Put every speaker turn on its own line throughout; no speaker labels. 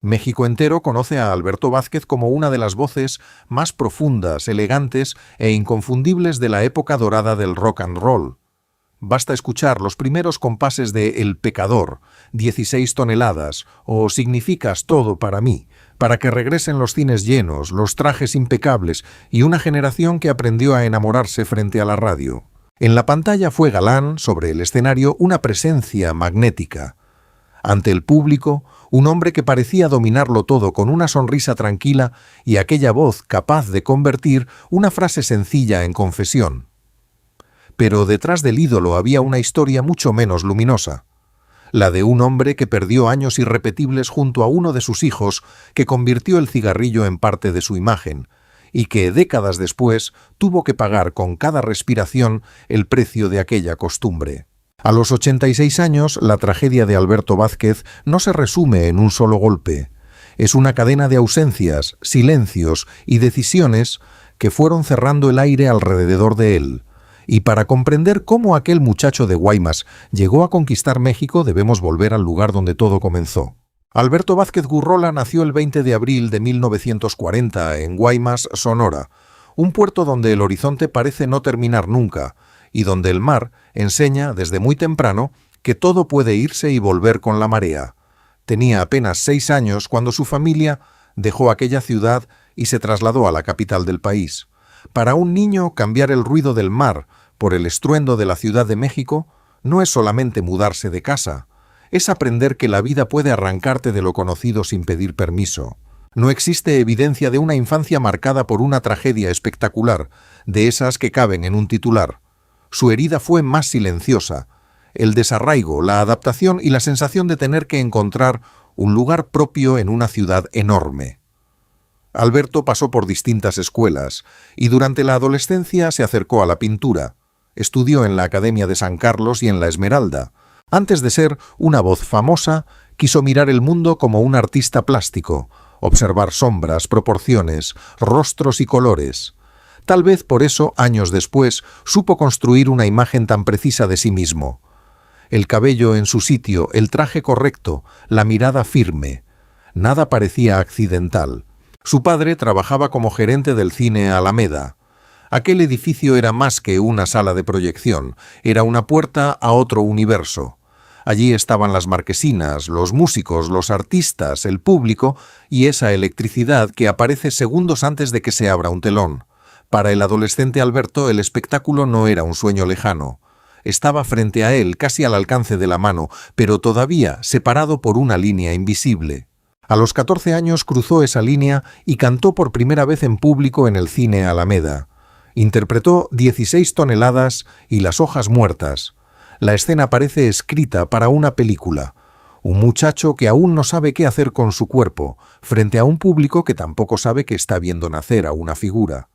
México entero conoce a Alberto Vázquez como una de las voces más profundas, elegantes e inconfundibles de la época dorada del rock and roll. Basta escuchar los primeros compases de El Pecador, 16 toneladas o Significas todo para mí, para que regresen los cines llenos, los trajes impecables y una generación que aprendió a enamorarse frente a la radio. En la pantalla fue galán, sobre el escenario una presencia magnética. Ante el público, un hombre que parecía dominarlo todo con una sonrisa tranquila y aquella voz capaz de convertir una frase sencilla en confesión. Pero detrás del ídolo había una historia mucho menos luminosa, la de un hombre que perdió años irrepetibles junto a uno de sus hijos, que convirtió el cigarrillo en parte de su imagen, y que décadas después tuvo que pagar con cada respiración el precio de aquella costumbre. A los 86 años, la tragedia de Alberto Vázquez no se resume en un solo golpe. Es una cadena de ausencias, silencios y decisiones que fueron cerrando el aire alrededor de él. Y para comprender cómo aquel muchacho de Guaymas llegó a conquistar México, debemos volver al lugar donde todo comenzó. Alberto Vázquez Gurrola nació el 20 de abril de 1940 en Guaymas, Sonora, un puerto donde el horizonte parece no terminar nunca, y donde el mar enseña desde muy temprano que todo puede irse y volver con la marea. Tenía apenas 6 años cuando su familia dejó aquella ciudad y se trasladó a la capital del país. Para un niño, cambiar el ruido del mar por el estruendo de la Ciudad de México no es solamente mudarse de casa, es aprender que la vida puede arrancarte de lo conocido sin pedir permiso. No existe evidencia de una infancia marcada por una tragedia espectacular, de esas que caben en un titular. Su herida fue más silenciosa, el desarraigo, la adaptación y la sensación de tener que encontrar un lugar propio en una ciudad enorme. Alberto pasó por distintas escuelas y durante la adolescencia se acercó a la pintura. Estudió en la Academia de San Carlos y en la Esmeralda. Antes de ser una voz famosa, quiso mirar el mundo como un artista plástico, observar sombras, proporciones, rostros y colores. Tal vez por eso, años después, supo construir una imagen tan precisa de sí mismo. El cabello en su sitio, el traje correcto, la mirada firme. Nada parecía accidental. Su padre trabajaba como gerente del cine Alameda. Aquel edificio era más que una sala de proyección, era una puerta a otro universo. Allí estaban las marquesinas, los músicos, los artistas, el público y esa electricidad que aparece segundos antes de que se abra un telón. Para el adolescente Alberto, el espectáculo no era un sueño lejano. Estaba frente a él, casi al alcance de la mano, pero todavía separado por una línea invisible. A los 14 años cruzó esa línea y cantó por primera vez en público en el cine Alameda. Interpretó 16 toneladas y Las hojas muertas. La escena parece escrita para una película. Un muchacho que aún no sabe qué hacer con su cuerpo, frente a un público que tampoco sabe que está viendo nacer a una figura.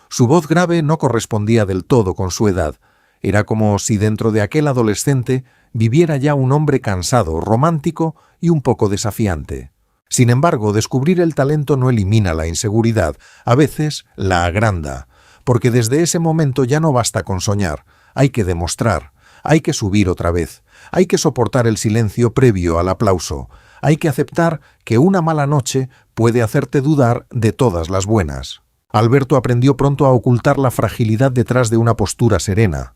Su voz grave no correspondía del todo con su edad. Era como si dentro de aquel adolescente viviera ya un hombre cansado, romántico y un poco desafiante. Sin embargo, descubrir el talento no elimina la inseguridad, a veces la agranda, porque desde ese momento ya no basta con soñar, hay que demostrar, hay que subir otra vez, hay que soportar el silencio previo al aplauso, hay que aceptar que una mala noche puede hacerte dudar de todas las buenas. Alberto aprendió pronto a ocultar la fragilidad detrás de una postura serena.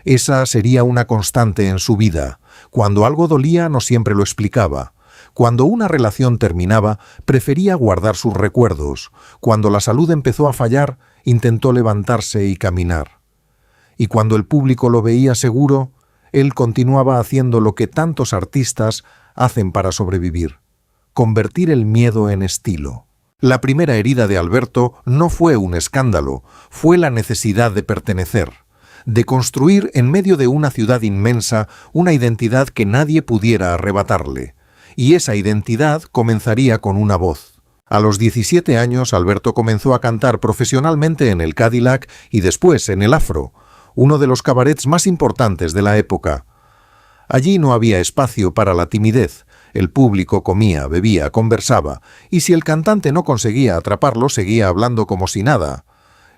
Esa sería una constante en su vida. Cuando algo dolía no siempre lo explicaba. Cuando una relación terminaba, prefería guardar sus recuerdos. Cuando la salud empezó a fallar, intentó levantarse y caminar. Y cuando el público lo veía seguro, él continuaba haciendo lo que tantos artistas hacen para sobrevivir: convertir el miedo en estilo. La primera herida de Alberto no fue un escándalo, fue la necesidad de pertenecer, de construir en medio de una ciudad inmensa una identidad que nadie pudiera arrebatarle. Y esa identidad comenzaría con una voz. A los 17 años, Alberto comenzó a cantar profesionalmente en el Cadillac y después en el Afro, uno de los cabarets más importantes de la época. Allí no había espacio para la timidez. El público comía, bebía, conversaba, y si el cantante no conseguía atraparlo, seguía hablando como si nada.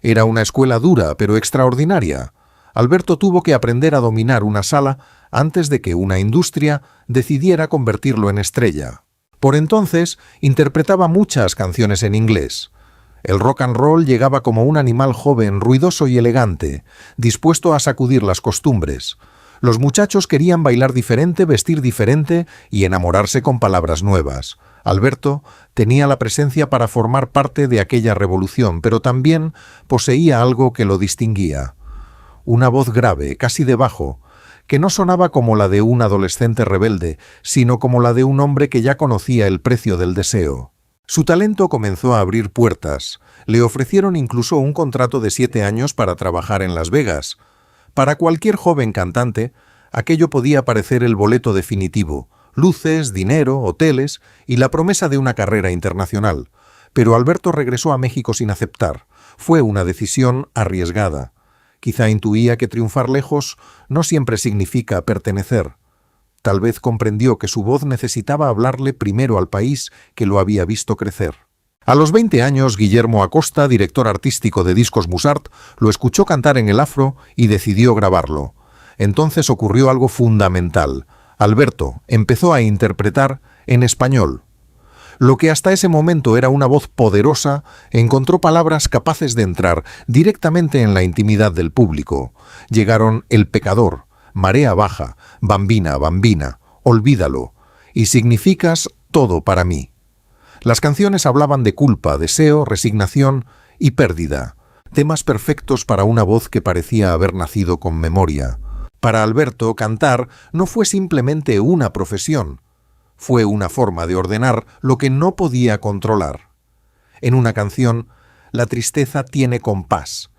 Era una escuela dura, pero extraordinaria. Alberto tuvo que aprender a dominar una sala antes de que una industria decidiera convertirlo en estrella. Por entonces, interpretaba muchas canciones en inglés. El rock and roll llegaba como un animal joven, ruidoso y elegante, dispuesto a sacudir las costumbres. Los muchachos querían bailar diferente, vestir diferente y enamorarse con palabras nuevas. Alberto tenía la presencia para formar parte de aquella revolución, pero también poseía algo que lo distinguía. Una voz grave, casi de bajo, que no sonaba como la de un adolescente rebelde, sino como la de un hombre que ya conocía el precio del deseo. Su talento comenzó a abrir puertas. Le ofrecieron incluso un contrato de 7 años para trabajar en Las Vegas. Para cualquier joven cantante, aquello podía parecer el boleto definitivo: luces, dinero, hoteles y la promesa de una carrera internacional. Pero Alberto regresó a México sin aceptar. Fue una decisión arriesgada. Quizá intuía que triunfar lejos no siempre significa pertenecer. Tal vez comprendió que su voz necesitaba hablarle primero al país que lo había visto crecer. A los 20 años, Guillermo Acosta, director artístico de Discos Musart, lo escuchó cantar en el Afro y decidió grabarlo. Entonces ocurrió algo fundamental. Alberto empezó a interpretar en español. Lo que hasta ese momento era una voz poderosa, encontró palabras capaces de entrar directamente en la intimidad del público. Llegaron El pecador, Marea baja, Bambina, bambina, Olvídalo y Significas todo para mí. Las canciones hablaban de culpa, deseo, resignación y pérdida, temas perfectos para una voz que parecía haber nacido con memoria. Para Alberto, cantar no fue simplemente una profesión, fue una forma de ordenar lo que no podía controlar. En una canción, la tristeza tiene compás.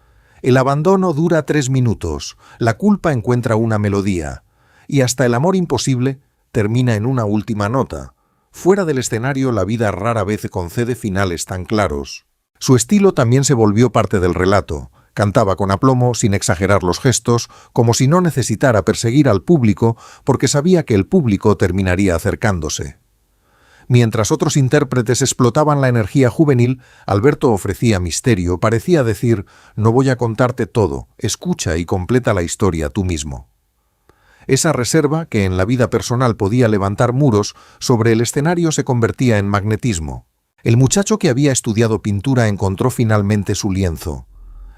El abandono dura 3 minutos, la culpa encuentra una melodía, y hasta el amor imposible termina en una última nota. Fuera del escenario, la vida rara vez concede finales tan claros. Su estilo también se volvió parte del relato. Cantaba con aplomo, sin exagerar los gestos, como si no necesitara perseguir al público porque sabía que el público terminaría acercándose. Mientras otros intérpretes explotaban la energía juvenil, Alberto ofrecía misterio, parecía decir: no voy a contarte todo, escucha y completa la historia tú mismo. Esa reserva, que en la vida personal podía levantar muros, sobre el escenario se convertía en magnetismo. El muchacho que había estudiado pintura encontró finalmente su lienzo.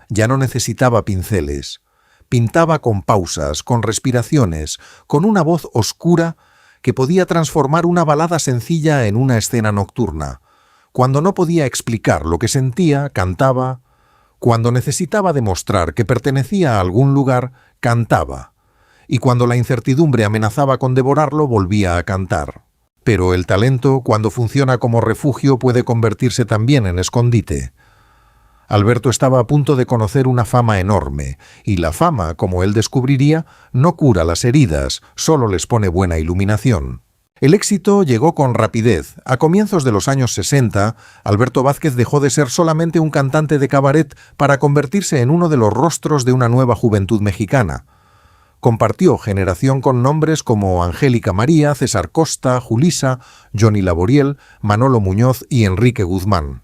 Ya no necesitaba pinceles. Pintaba con pausas, con respiraciones, con una voz oscura que podía transformar una balada sencilla en una escena nocturna. Cuando no podía explicar lo que sentía, cantaba. Cuando necesitaba demostrar que pertenecía a algún lugar, cantaba. Y cuando la incertidumbre amenazaba con devorarlo, volvía a cantar. Pero el talento, cuando funciona como refugio, puede convertirse también en escondite. Alberto estaba a punto de conocer una fama enorme, y la fama, como él descubriría, no cura las heridas, solo les pone buena iluminación. El éxito llegó con rapidez. A comienzos de los años 60, Alberto Vázquez dejó de ser solamente un cantante de cabaret para convertirse en uno de los rostros de una nueva juventud mexicana. Compartió generación con nombres como Angélica María, César Costa, Julisa, Johnny Laboriel, Manolo Muñoz y Enrique Guzmán.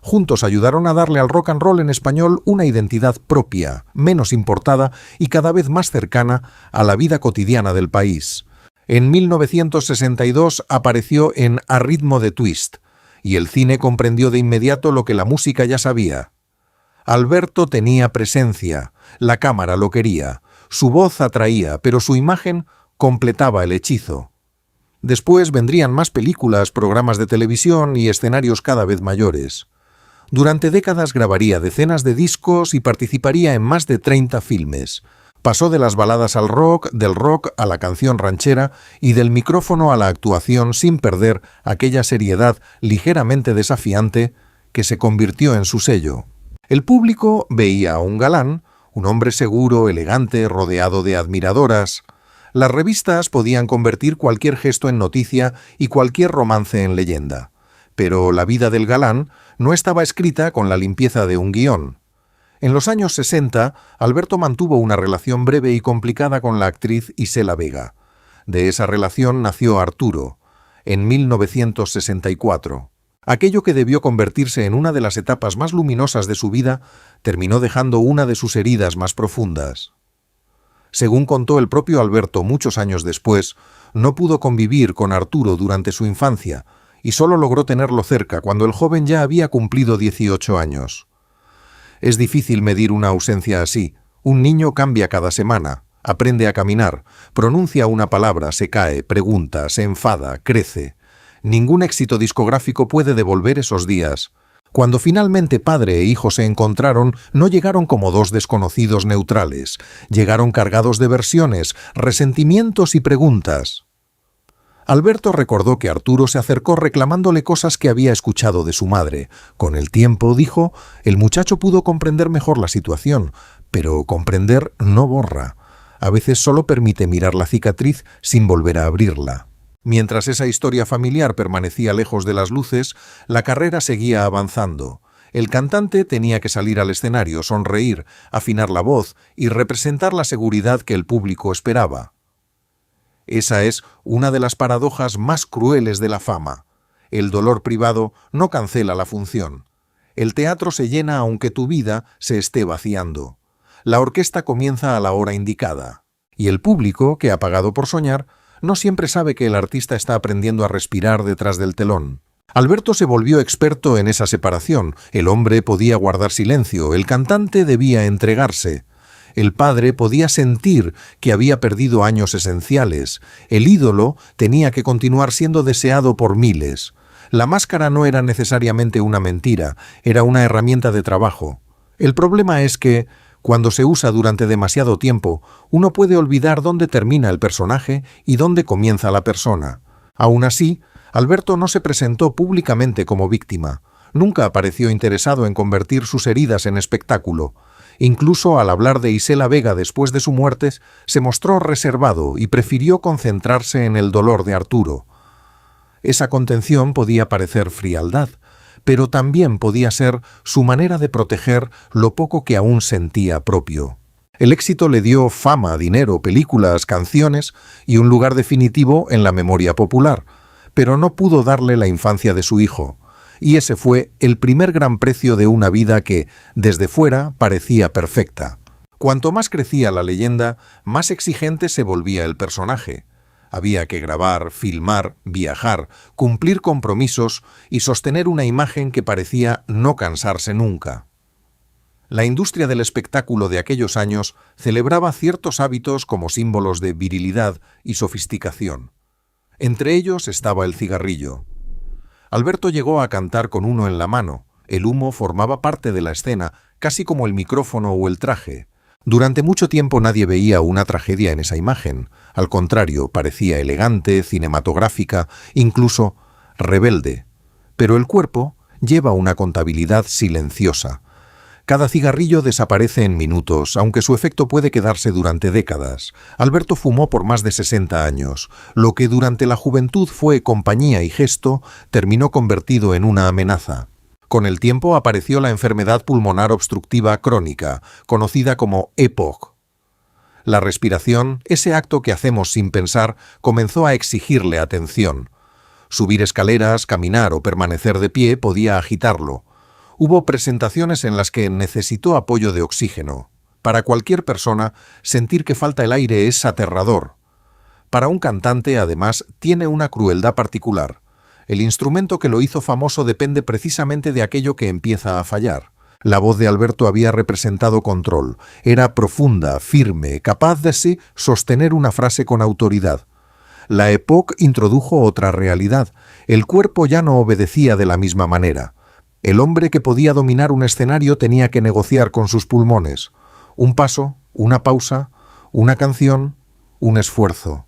Juntos ayudaron a darle al rock and roll en español una identidad propia, menos importada y cada vez más cercana a la vida cotidiana del país. En 1962 apareció en A ritmo de twist, y el cine comprendió de inmediato lo que la música ya sabía. Alberto tenía presencia, la cámara lo quería, su voz atraía, pero su imagen completaba el hechizo. Después vendrían más películas, programas de televisión y escenarios cada vez mayores. Durante décadas grabaría decenas de discos y participaría en más de 30 filmes. Pasó de las baladas al rock, del rock a la canción ranchera y del micrófono a la actuación sin perder aquella seriedad ligeramente desafiante que se convirtió en su sello. El público veía a un galán, un hombre seguro, elegante, rodeado de admiradoras. Las revistas podían convertir cualquier gesto en noticia y cualquier romance en leyenda. Pero la vida del galán no estaba escrita con la limpieza de un guión. En los años 60, Alberto mantuvo una relación breve y complicada con la actriz Isela Vega. De esa relación nació Arturo, en 1964. Aquello que debió convertirse en una de las etapas más luminosas de su vida terminó dejando una de sus heridas más profundas. Según contó el propio Alberto muchos años después, no pudo convivir con Arturo durante su infancia, y solo logró tenerlo cerca cuando el joven ya había cumplido 18 años. Es difícil medir una ausencia así. Un niño cambia cada semana, aprende a caminar, pronuncia una palabra, se cae, pregunta, se enfada, crece. Ningún éxito discográfico puede devolver esos días. Cuando finalmente padre e hijo se encontraron, no llegaron como dos desconocidos neutrales. Llegaron cargados de versiones, resentimientos y preguntas. Alberto recordó que Arturo se acercó reclamándole cosas que había escuchado de su madre. Con el tiempo, dijo, el muchacho pudo comprender mejor la situación, pero comprender no borra. A veces solo permite mirar la cicatriz sin volver a abrirla. Mientras esa historia familiar permanecía lejos de las luces, la carrera seguía avanzando. El cantante tenía que salir al escenario, sonreír, afinar la voz y representar la seguridad que el público esperaba. Esa es una de las paradojas más crueles de la fama. El dolor privado no cancela la función. El teatro se llena aunque tu vida se esté vaciando. La orquesta comienza a la hora indicada. Y el público, que ha pagado por soñar, no siempre sabe que el artista está aprendiendo a respirar detrás del telón. Alberto se volvió experto en esa separación. El hombre podía guardar silencio, el cantante debía entregarse. El padre podía sentir que había perdido años esenciales. El ídolo tenía que continuar siendo deseado por miles. La máscara no era necesariamente una mentira, era una herramienta de trabajo. El problema es que, cuando se usa durante demasiado tiempo, uno puede olvidar dónde termina el personaje y dónde comienza la persona. Aún así, Alberto no se presentó públicamente como víctima. Nunca pareció interesado en convertir sus heridas en espectáculo. Incluso al hablar de Isela Vega después de su muerte, se mostró reservado y prefirió concentrarse en el dolor de Arturo. Esa contención podía parecer frialdad, pero también podía ser su manera de proteger lo poco que aún sentía propio. El éxito le dio fama, dinero, películas, canciones y un lugar definitivo en la memoria popular, pero no pudo darle la infancia de su hijo. Y ese fue el primer gran precio de una vida que, desde fuera, parecía perfecta. Cuanto más crecía la leyenda, más exigente se volvía el personaje. Había que grabar, filmar, viajar, cumplir compromisos y sostener una imagen que parecía no cansarse nunca. La industria del espectáculo de aquellos años celebraba ciertos hábitos como símbolos de virilidad y sofisticación. Entre ellos estaba el cigarrillo. Alberto llegó a cantar con uno en la mano. El humo formaba parte de la escena, casi como el micrófono o el traje. Durante mucho tiempo nadie veía una tragedia en esa imagen. Al contrario, parecía elegante, cinematográfica, incluso rebelde. Pero el cuerpo lleva una contabilidad silenciosa. Cada cigarrillo desaparece en minutos, aunque su efecto puede quedarse durante décadas. Alberto fumó por más de 60 años. Lo que durante la juventud fue compañía y gesto, terminó convertido en una amenaza. Con el tiempo apareció la enfermedad pulmonar obstructiva crónica, conocida como EPOC. La respiración, ese acto que hacemos sin pensar, comenzó a exigirle atención. Subir escaleras, caminar o permanecer de pie podía agitarlo. Hubo presentaciones en las que necesitó apoyo de oxígeno. Para cualquier persona, sentir que falta el aire es aterrador. Para un cantante, además, tiene una crueldad particular. El instrumento que lo hizo famoso depende precisamente de aquello que empieza a fallar. La voz de Alberto había representado control. Era profunda, firme, capaz de sí sostener una frase con autoridad. La EPOC introdujo otra realidad. El cuerpo ya no obedecía de la misma manera. El hombre que podía dominar un escenario tenía que negociar con sus pulmones. Un paso, una pausa, una canción, un esfuerzo.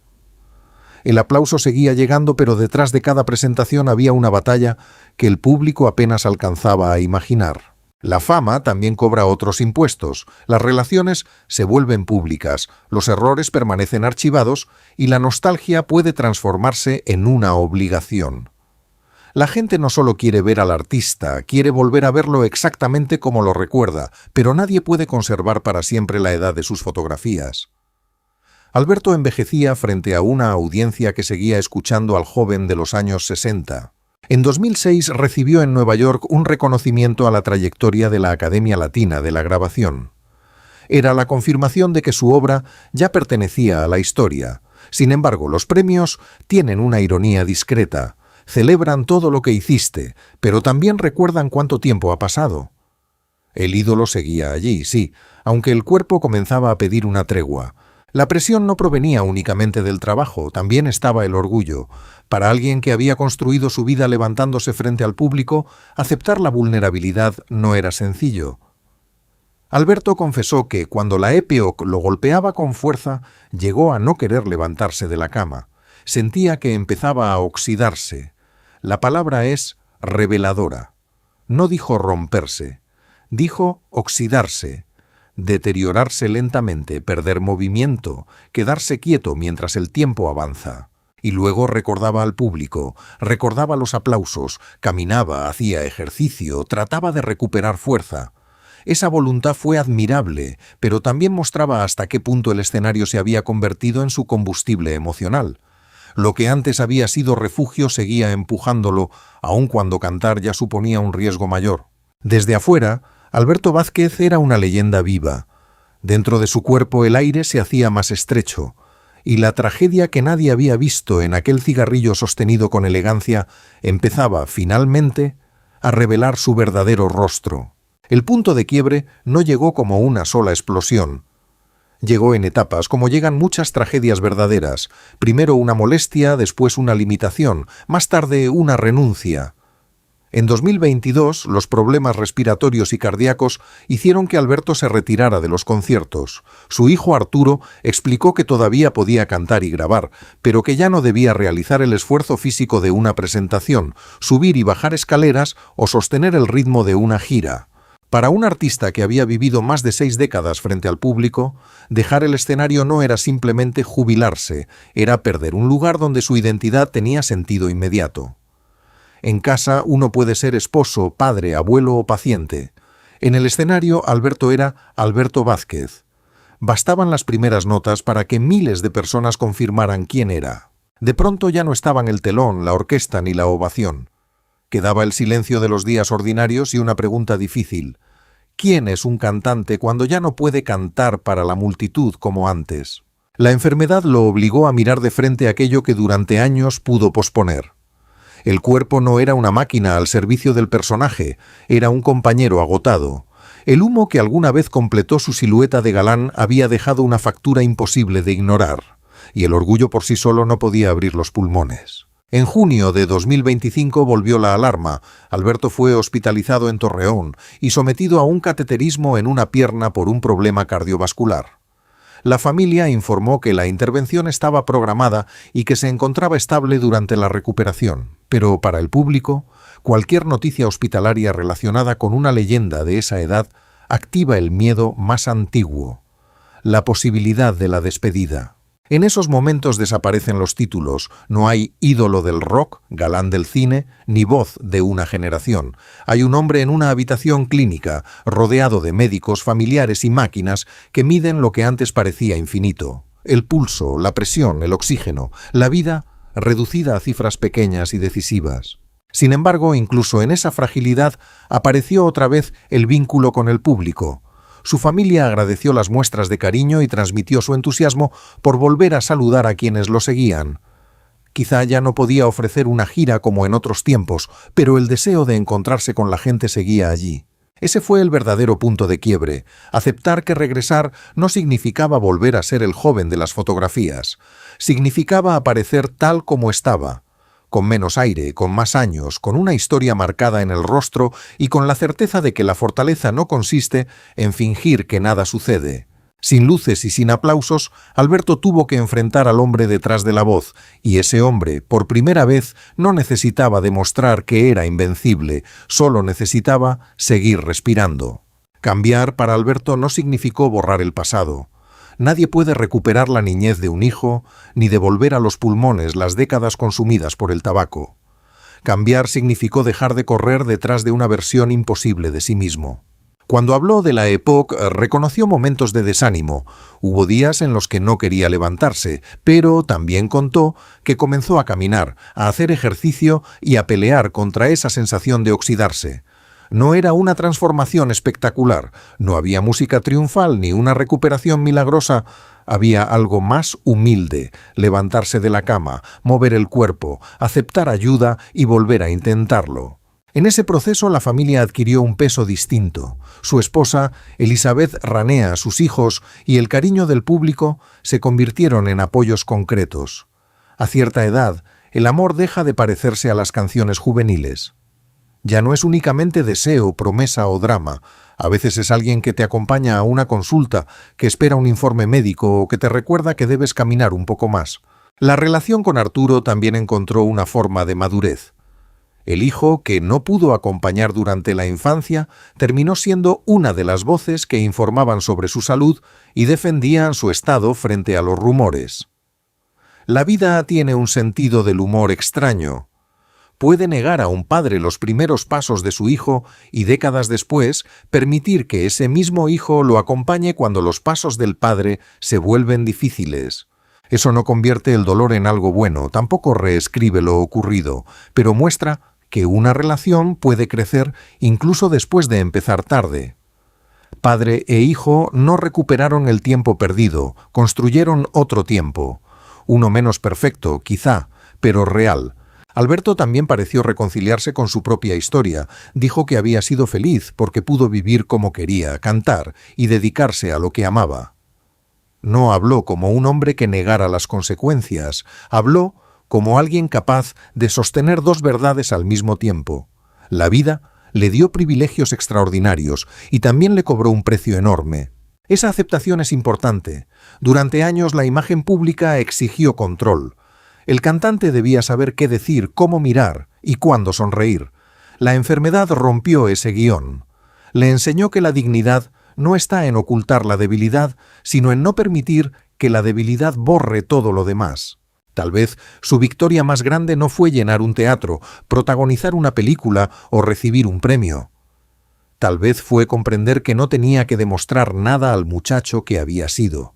El aplauso seguía llegando, pero detrás de cada presentación había una batalla que el público apenas alcanzaba a imaginar. La fama también cobra otros impuestos. Las relaciones se vuelven públicas, los errores permanecen archivados y la nostalgia puede transformarse en una obligación. La gente no solo quiere ver al artista, quiere volver a verlo exactamente como lo recuerda, pero nadie puede conservar para siempre la edad de sus fotografías. Alberto envejecía frente a una audiencia que seguía escuchando al joven de los años 60. En 2006 recibió en Nueva York un reconocimiento a la trayectoria de la Academia Latina de la Grabación. Era la confirmación de que su obra ya pertenecía a la historia. Sin embargo, los premios tienen una ironía discreta. Celebran todo lo que hiciste, pero también recuerdan cuánto tiempo ha pasado. El ídolo seguía allí, sí, aunque el cuerpo comenzaba a pedir una tregua. La presión no provenía únicamente del trabajo, también estaba el orgullo. Para alguien que había construido su vida levantándose frente al público, aceptar la vulnerabilidad no era sencillo. Alberto confesó que, cuando la EPOC lo golpeaba con fuerza, llegó a no querer levantarse de la cama. Sentía que empezaba a oxidarse. La palabra es reveladora. No dijo romperse, dijo oxidarse. Deteriorarse lentamente, perder movimiento, quedarse quieto mientras el tiempo avanza. Y luego recordaba al público, recordaba los aplausos, caminaba, hacía ejercicio, trataba de recuperar fuerza. Esa voluntad fue admirable, pero también mostraba hasta qué punto el escenario se había convertido en su combustible emocional. Lo que antes había sido refugio seguía empujándolo, aun cuando cantar ya suponía un riesgo mayor. Desde afuera, Alberto Vázquez era una leyenda viva. Dentro de su cuerpo el aire se hacía más estrecho, y la tragedia que nadie había visto en aquel cigarrillo sostenido con elegancia empezaba, finalmente, a revelar su verdadero rostro. El punto de quiebre no llegó como una sola explosión. Llegó en etapas, como llegan muchas tragedias verdaderas. Primero una molestia, después una limitación, más tarde una renuncia. En 2022, los problemas respiratorios y cardíacos hicieron que Alberto se retirara de los conciertos. Su hijo Arturo explicó que todavía podía cantar y grabar, pero que ya no debía realizar el esfuerzo físico de una presentación, subir y bajar escaleras o sostener el ritmo de una gira. Para un artista que había vivido más de 6 décadas frente al público, dejar el escenario no era simplemente jubilarse, era perder un lugar donde su identidad tenía sentido inmediato. En casa uno puede ser esposo, padre, abuelo o paciente. En el escenario Alberto era Alberto Vázquez. Bastaban las primeras notas para que miles de personas confirmaran quién era. De pronto ya no estaban el telón, la orquesta ni la ovación. Quedaba el silencio de los días ordinarios y una pregunta difícil. ¿Quién es un cantante cuando ya no puede cantar para la multitud como antes? La enfermedad lo obligó a mirar de frente aquello que durante años pudo posponer. El cuerpo no era una máquina al servicio del personaje, era un compañero agotado. El humo que alguna vez completó su silueta de galán había dejado una factura imposible de ignorar, y el orgullo por sí solo no podía abrir los pulmones. En junio de 2025 volvió la alarma. Alberto fue hospitalizado en Torreón y sometido a un cateterismo en una pierna por un problema cardiovascular. La familia informó que la intervención estaba programada y que se encontraba estable durante la recuperación, pero para el público, cualquier noticia hospitalaria relacionada con una leyenda de esa edad activa el miedo más antiguo, la posibilidad de la despedida. En esos momentos desaparecen los títulos, no hay ídolo del rock, galán del cine, ni voz de una generación. Hay un hombre en una habitación clínica, rodeado de médicos, familiares y máquinas que miden lo que antes parecía infinito. El pulso, la presión, el oxígeno, la vida reducida a cifras pequeñas y decisivas. Sin embargo, incluso en esa fragilidad apareció otra vez el vínculo con el público. Su familia agradeció las muestras de cariño y transmitió su entusiasmo por volver a saludar a quienes lo seguían. Quizá ya no podía ofrecer una gira como en otros tiempos, pero el deseo de encontrarse con la gente seguía allí. Ese fue el verdadero punto de quiebre. Aceptar que regresar no significaba volver a ser el joven de las fotografías. Significaba aparecer tal como estaba, con menos aire, con más años, con una historia marcada en el rostro y con la certeza de que la fortaleza no consiste en fingir que nada sucede. Sin luces y sin aplausos, Alberto tuvo que enfrentar al hombre detrás de la voz, y ese hombre, por primera vez, no necesitaba demostrar que era invencible, solo necesitaba seguir respirando. Cambiar para Alberto no significó borrar el pasado. Nadie puede recuperar la niñez de un hijo, ni devolver a los pulmones las décadas consumidas por el tabaco. Cambiar significó dejar de correr detrás de una versión imposible de sí mismo. Cuando habló de la EPOC, reconoció momentos de desánimo. Hubo días en los que no quería levantarse, pero también contó que comenzó a caminar, a hacer ejercicio y a pelear contra esa sensación de oxidarse. No era una transformación espectacular, no había música triunfal ni una recuperación milagrosa. Había algo más humilde: levantarse de la cama, mover el cuerpo, aceptar ayuda y volver a intentarlo. En ese proceso la familia adquirió un peso distinto. Su esposa, Elizabeth Ranea, sus hijos y el cariño del público se convirtieron en apoyos concretos. A cierta edad, el amor deja de parecerse a las canciones juveniles. Ya no es únicamente deseo, promesa o drama. A veces es alguien que te acompaña a una consulta, que espera un informe médico o que te recuerda que debes caminar un poco más. La relación con Arturo también encontró una forma de madurez. El hijo, que no pudo acompañar durante la infancia, terminó siendo una de las voces que informaban sobre su salud y defendían su estado frente a los rumores. La vida tiene un sentido del humor extraño. Puede negar a un padre los primeros pasos de su hijo y décadas después permitir que ese mismo hijo lo acompañe cuando los pasos del padre se vuelven difíciles. Eso no convierte el dolor en algo bueno, tampoco reescribe lo ocurrido, pero muestra que una relación puede crecer incluso después de empezar tarde. Padre e hijo no recuperaron el tiempo perdido, construyeron otro tiempo. Uno menos perfecto, quizá, pero real. Alberto también pareció reconciliarse con su propia historia. Dijo que había sido feliz porque pudo vivir como quería, cantar y dedicarse a lo que amaba. No habló como un hombre que negara las consecuencias. Habló como alguien capaz de sostener dos verdades al mismo tiempo. La vida le dio privilegios extraordinarios y también le cobró un precio enorme. Esa aceptación es importante. Durante años la imagen pública exigió control. El cantante debía saber qué decir, cómo mirar y cuándo sonreír. La enfermedad rompió ese guión. Le enseñó que la dignidad no está en ocultar la debilidad, sino en no permitir que la debilidad borre todo lo demás. Tal vez su victoria más grande no fue llenar un teatro, protagonizar una película o recibir un premio. Tal vez fue comprender que no tenía que demostrar nada al muchacho que había sido.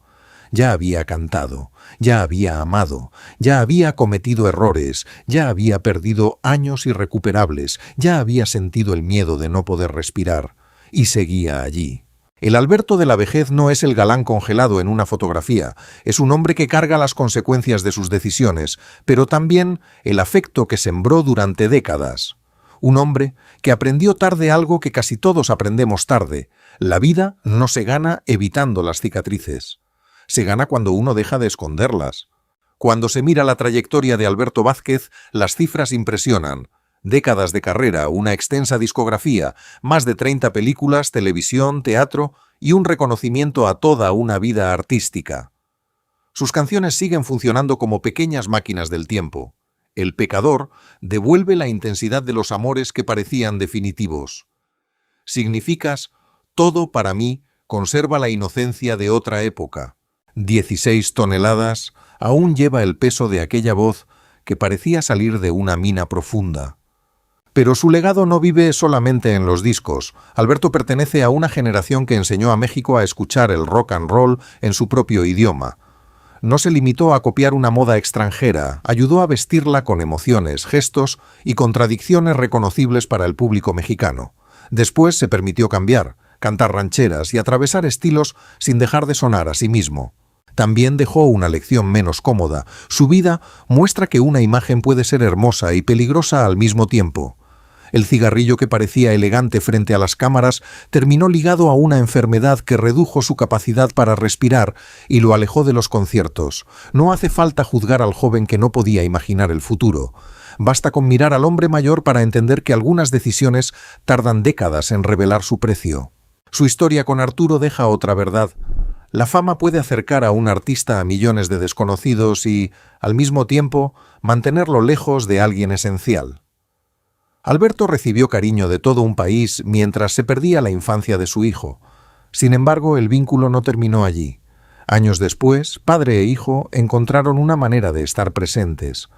Ya había cantado, ya había amado, ya había cometido errores, ya había perdido años irrecuperables, ya había sentido el miedo de no poder respirar, y seguía allí. El Alberto de la vejez no es el galán congelado en una fotografía, es un hombre que carga las consecuencias de sus decisiones, pero también el afecto que sembró durante décadas. Un hombre que aprendió tarde algo que casi todos aprendemos tarde: la vida no se gana evitando las cicatrices. Se gana cuando uno deja de esconderlas. Cuando se mira la trayectoria de Alberto Vázquez, las cifras impresionan. Décadas de carrera, una extensa discografía, más de 30 películas, televisión, teatro y un reconocimiento a toda una vida artística. Sus canciones siguen funcionando como pequeñas máquinas del tiempo. El pecador devuelve la intensidad de los amores que parecían definitivos. Significas todo para mí conserva la inocencia de otra época. 16 toneladas aún lleva el peso de aquella voz que parecía salir de una mina profunda. Pero su legado no vive solamente en los discos. Alberto pertenece a una generación que enseñó a México a escuchar el rock and roll en su propio idioma. No se limitó a copiar una moda extranjera, ayudó a vestirla con emociones, gestos y contradicciones reconocibles para el público mexicano. Después se permitió cambiar, cantar rancheras y atravesar estilos sin dejar de sonar a sí mismo. También dejó una lección menos cómoda. Su vida muestra que una imagen puede ser hermosa y peligrosa al mismo tiempo. El cigarrillo que parecía elegante frente a las cámaras terminó ligado a una enfermedad que redujo su capacidad para respirar y lo alejó de los conciertos. No hace falta juzgar al joven que no podía imaginar el futuro. Basta con mirar al hombre mayor para entender que algunas decisiones tardan décadas en revelar su precio. Su historia con Arturo deja otra verdad. La fama puede acercar a un artista a millones de desconocidos y, al mismo tiempo, mantenerlo lejos de alguien esencial. Alberto recibió cariño de todo un país mientras se perdía la infancia de su hijo. Sin embargo, el vínculo no terminó allí. Años después, padre e hijo encontraron una manera de estar presentes.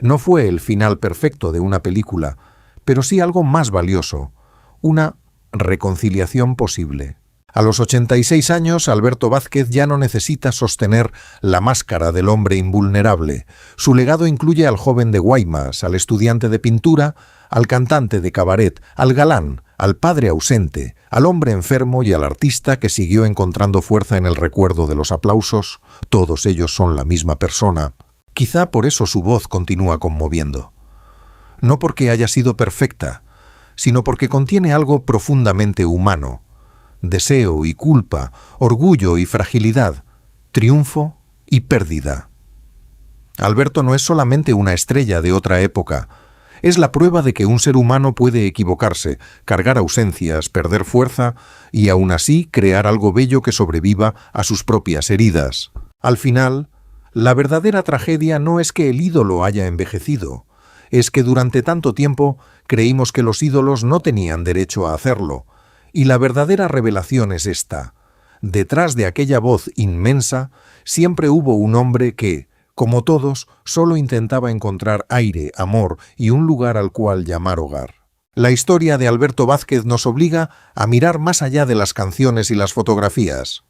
No fue el final perfecto de una película, pero sí algo más valioso: una reconciliación posible. A los 86 años, Alberto Vázquez ya no necesita sostener la máscara del hombre invulnerable. Su legado incluye al joven de Guaymas, al estudiante de pintura, al cantante de cabaret, al galán, al padre ausente, al hombre enfermo y al artista que siguió encontrando fuerza en el recuerdo de los aplausos, todos ellos son la misma persona. Quizá por eso su voz continúa conmoviendo. No porque haya sido perfecta, sino porque contiene algo profundamente humano. Deseo y culpa, orgullo y fragilidad, triunfo y pérdida. Alberto no es solamente una estrella de otra época, es la prueba de que un ser humano puede equivocarse, cargar ausencias, perder fuerza y aún así crear algo bello que sobreviva a sus propias heridas. Al final, la verdadera tragedia no es que el ídolo haya envejecido, es que durante tanto tiempo creímos que los ídolos no tenían derecho a hacerlo, y la verdadera revelación es esta. Detrás de aquella voz inmensa siempre hubo un hombre que, como todos, solo intentaba encontrar aire, amor y un lugar al cual llamar hogar. La historia de Alberto Vázquez nos obliga a mirar más allá de las canciones y las fotografías.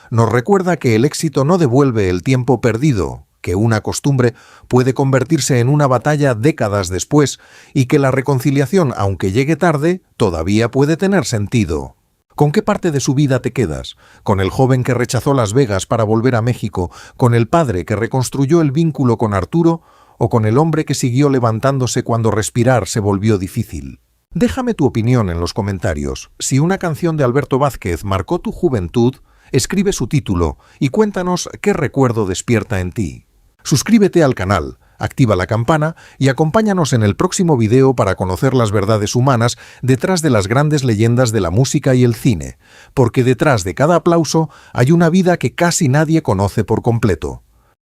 Nos recuerda que el éxito no devuelve el tiempo perdido, que una costumbre puede convertirse en una batalla décadas después y que la reconciliación, aunque llegue tarde, todavía puede tener sentido. ¿Con qué parte de su vida te quedas? ¿Con el joven que rechazó Las Vegas para volver a México? ¿Con el padre que reconstruyó el vínculo con Arturo? ¿O con el hombre que siguió levantándose cuando respirar se volvió difícil? Déjame tu opinión en los comentarios. Si una canción de Alberto Vázquez marcó tu juventud, escribe su título y cuéntanos qué recuerdo despierta en ti. Suscríbete al canal, activa la campana y acompáñanos en el próximo video para conocer las verdades humanas detrás de las grandes leyendas de la música y el cine, porque detrás de cada aplauso hay una vida que casi nadie conoce por completo.